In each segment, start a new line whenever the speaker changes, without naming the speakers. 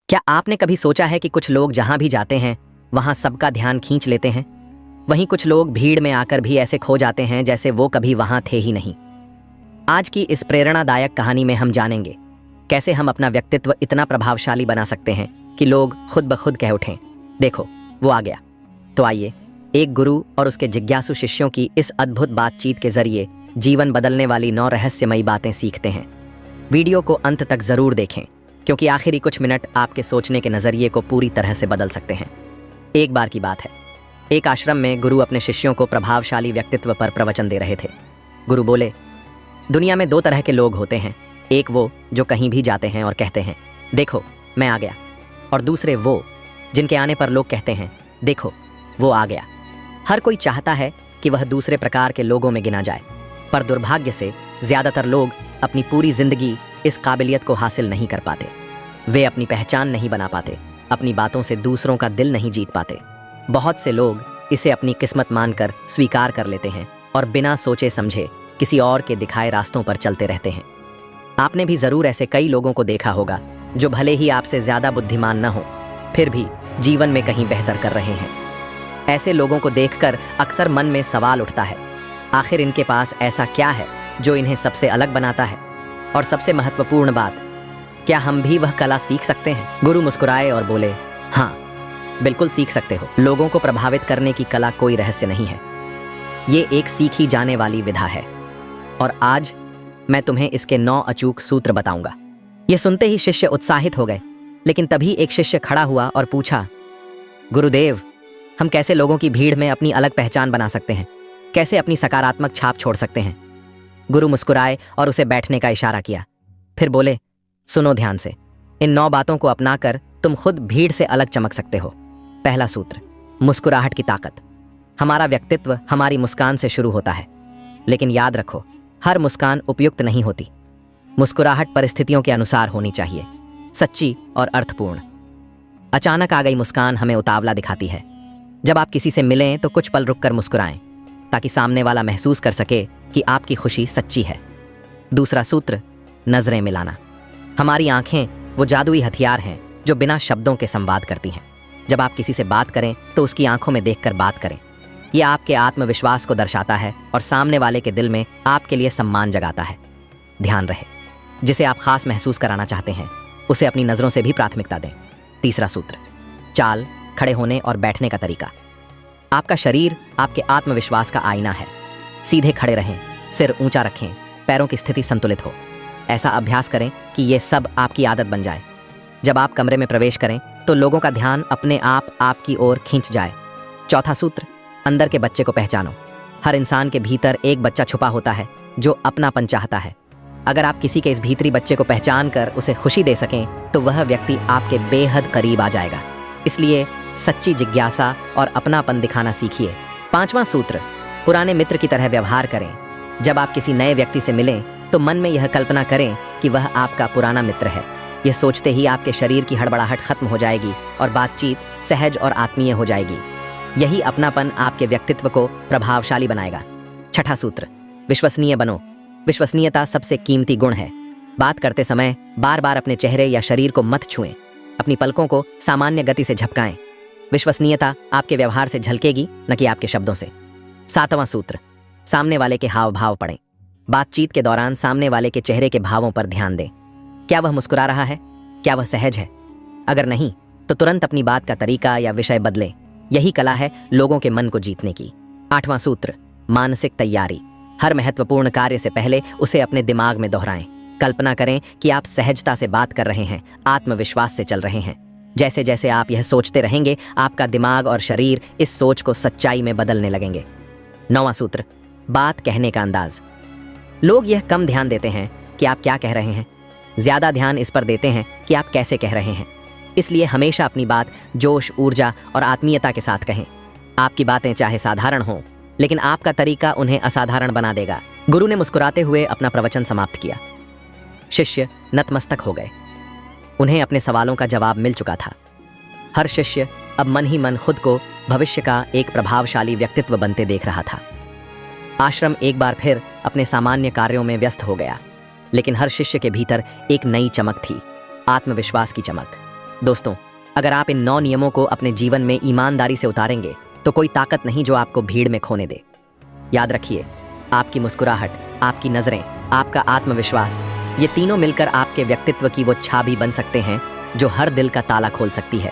क्या आपने कभी सोचा है कि कुछ लोग जहां भी जाते हैं वहां सबका ध्यान खींच लेते हैं, वहीं कुछ लोग भीड़ में आकर भी ऐसे खो जाते हैं जैसे वो कभी वहां थे ही नहीं। आज की इस प्रेरणादायक कहानी में हम जानेंगे कैसे हम अपना व्यक्तित्व इतना प्रभावशाली बना सकते हैं कि लोग खुद ब खुद कह उठें, देखो वो आ गया। तो आइए एक गुरु और उसके जिज्ञासु शिष्यों की इस अद्भुत बातचीत के जरिए जीवन बदलने वाली 9 रहस्यमयी बातें सीखते हैं। वीडियो को अंत तक जरूर देखें, क्योंकि आखिरी कुछ मिनट आपके सोचने के नजरिए को पूरी तरह से बदल सकते हैं। एक बार की बात है, एक आश्रम में गुरु अपने शिष्यों को प्रभावशाली व्यक्तित्व पर प्रवचन दे रहे थे। गुरु बोले, दुनिया में 2 तरह के लोग होते हैं, एक वो जो कहीं भी जाते हैं और कहते हैं देखो मैं आ गया, और दूसरे वो जिनके आने पर लोग कहते हैं देखो वो आ गया। हर कोई चाहता है कि वह दूसरे प्रकार के लोगों में गिना जाए, पर दुर्भाग्य से ज्यादातर लोग अपनी पूरी जिंदगी इस काबिलियत को हासिल नहीं कर पाते। वे अपनी पहचान नहीं बना पाते, अपनी बातों से दूसरों का दिल नहीं जीत पाते। बहुत से लोग इसे अपनी किस्मत मानकर स्वीकार कर लेते हैं और बिना सोचे समझे किसी और के दिखाए रास्तों पर चलते रहते हैं। आपने भी जरूर ऐसे कई लोगों को देखा होगा जो भले ही आपसे ज्यादा बुद्धिमान न हो, फिर भी जीवन में कहीं बेहतर कर रहे हैं। ऐसे लोगों को देखकर अक्सर मन में सवाल उठता है, आखिर इनके पास ऐसा क्या है जो इन्हें सबसे अलग बनाता है? और सबसे महत्वपूर्ण बात, क्या हम भी वह कला सीख सकते हैं? गुरु मुस्कुराए और बोले, हाँ बिल्कुल सीख सकते हो। लोगों को प्रभावित करने की कला कोई रहस्य नहीं है, ये एक सीखी जाने वाली विधा है, और आज मैं तुम्हें इसके 9 अचूक सूत्र बताऊंगा। यह सुनते ही शिष्य उत्साहित हो गए, लेकिन तभी एक शिष्य खड़ा हुआ और पूछा, गुरुदेव, हम कैसे लोगों की भीड़ में अपनी अलग पहचान बना सकते हैं? कैसे अपनी सकारात्मक छाप छोड़ सकते हैं? गुरु मुस्कुराए और उसे बैठने का इशारा किया, फिर बोले, सुनो ध्यान से, इन 9 बातों को अपनाकर तुम खुद भीड़ से अलग चमक सकते हो। पहला सूत्र, मुस्कुराहट की ताकत। हमारा व्यक्तित्व हमारी मुस्कान से शुरू होता है, लेकिन याद रखो, हर मुस्कान उपयुक्त नहीं होती। मुस्कुराहट परिस्थितियों के अनुसार होनी चाहिए, सच्ची और अर्थपूर्ण। अचानक आ गई मुस्कान हमें उतावला दिखाती है। जब आप किसी से मिलें तो कुछ पल रुककर मुस्कुराएं, ताकि सामने वाला महसूस कर सके कि आपकी खुशी सच्ची है। दूसरा सूत्र, नजरें मिलाना। हमारी आंखें वो जादुई हथियार हैं जो बिना शब्दों के संवाद करती हैं। जब आप किसी से बात करें तो उसकी आंखों में देखकर बात करें। यह आपके आत्मविश्वास को दर्शाता है और सामने वाले के दिल में आपके लिए सम्मान जगाता है। ध्यान रहे, जिसे आप खास महसूस कराना चाहते हैं उसे अपनी नजरों से भी प्राथमिकता दें। तीसरा सूत्र, चाल, खड़े होने और बैठने का तरीका। आपका शरीर आपके आत्मविश्वास का आईना है। सीधे खड़े रहें, सिर ऊंचा रखें, पैरों की स्थिति संतुलित हो। ऐसा अभ्यास करें कि ये सब आपकी आदत बन जाए। जब आप कमरे में प्रवेश करें तो लोगों का ध्यान अपने आप आपकी ओर खींच जाए। चौथा सूत्र, अंदर के बच्चे को पहचानो। हर इंसान के भीतर एक बच्चा छुपा होता है जो अपनापन चाहता है। अगर आप किसी के इस भीतरी बच्चे को पहचान कर उसे खुशी दे सकें तो वह व्यक्ति आपके बेहद करीब आ जाएगा। इसलिए सच्ची जिज्ञासा और अपनापन दिखाना सीखिए। 5वां सूत्र, पुराने मित्र की तरह व्यवहार करें। जब आप किसी नए व्यक्ति से मिलें तो मन में यह कल्पना करें कि वह आपका पुराना मित्र है। यह सोचते ही आपके शरीर की हड़बड़ाहट खत्म हो जाएगी और बातचीत सहज और आत्मीय हो जाएगी। यही अपनापन आपके व्यक्तित्व को प्रभावशाली बनाएगा। 6ठा सूत्र, विश्वसनीय बनो। विश्वसनीयता सबसे कीमती गुण है। बात करते समय बार बार अपने चेहरे या शरीर को मत छुएं। अपनी पलकों को सामान्य गति से झपकाएं। विश्वसनीयता आपके व्यवहार से झलकेगी, न कि आपके शब्दों से। 7वां सूत्र, सामने वाले के हाव भाव पढ़ें। बातचीत के दौरान सामने वाले के चेहरे के भावों पर ध्यान दें। क्या वह मुस्कुरा रहा है? क्या वह सहज है? अगर नहीं तो तुरंत अपनी बात का तरीका या विषय बदलें। यही कला है लोगों के मन को जीतने की। 8वां सूत्र, मानसिक तैयारी। हर महत्वपूर्ण कार्य से पहले उसे अपने दिमाग में दोहराएं। कल्पना करें कि आप सहजता से बात कर रहे हैं, आत्मविश्वास से चल रहे हैं। जैसे जैसे आप यह सोचते रहेंगे, आपका दिमाग और शरीर इस सोच को सच्चाई में बदलने लगेंगे। 9वां सूत्र, बात कहने का अंदाज। लोग यह कम ध्यान देते हैं कि आप क्या कह रहे हैं, ज्यादा ध्यान इस पर देते हैं कि आप कैसे कह रहे हैं। इसलिए हमेशा अपनी बात जोश, ऊर्जा और आत्मीयता के साथ कहें। आपकी बातें चाहे साधारण हों, लेकिन आपका तरीका उन्हें असाधारण बना देगा। गुरु ने मुस्कुराते हुए अपना प्रवचन समाप्त किया। शिष्य नतमस्तक हो गए। उन्हें अपने सवालों का जवाब मिल चुका था। हर शिष्य अब मन ही मन खुद को भविष्य का एक प्रभावशाली व्यक्तित्व बनते देख रहा था। आश्रम एक बार फिर अपने सामान्य कार्यों में व्यस्त हो गया, लेकिन हर शिष्य के भीतर एक नई चमक थी, आत्मविश्वास की चमक। दोस्तों, अगर आप इन 9 नियमों को अपने जीवन में ईमानदारी से उतारेंगे तो कोई ताकत नहीं जो आपको भीड़ में खोने दे। याद रखिए, आपकी मुस्कुराहट, आपकी नजरें, आपका आत्मविश्वास, ये तीनों मिलकर आपके व्यक्तित्व की वो छाबी बन सकते हैं जो हर दिल का ताला खोल सकती है।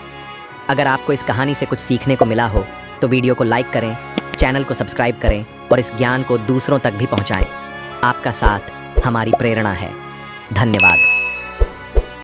अगर आपको इस कहानी से कुछ सीखने को मिला हो तो वीडियो को लाइक करें, चैनल को सब्सक्राइब करें और इस ज्ञान को दूसरों तक भी पहुंचाएं। आपका साथ हमारी प्रेरणा है। धन्यवाद।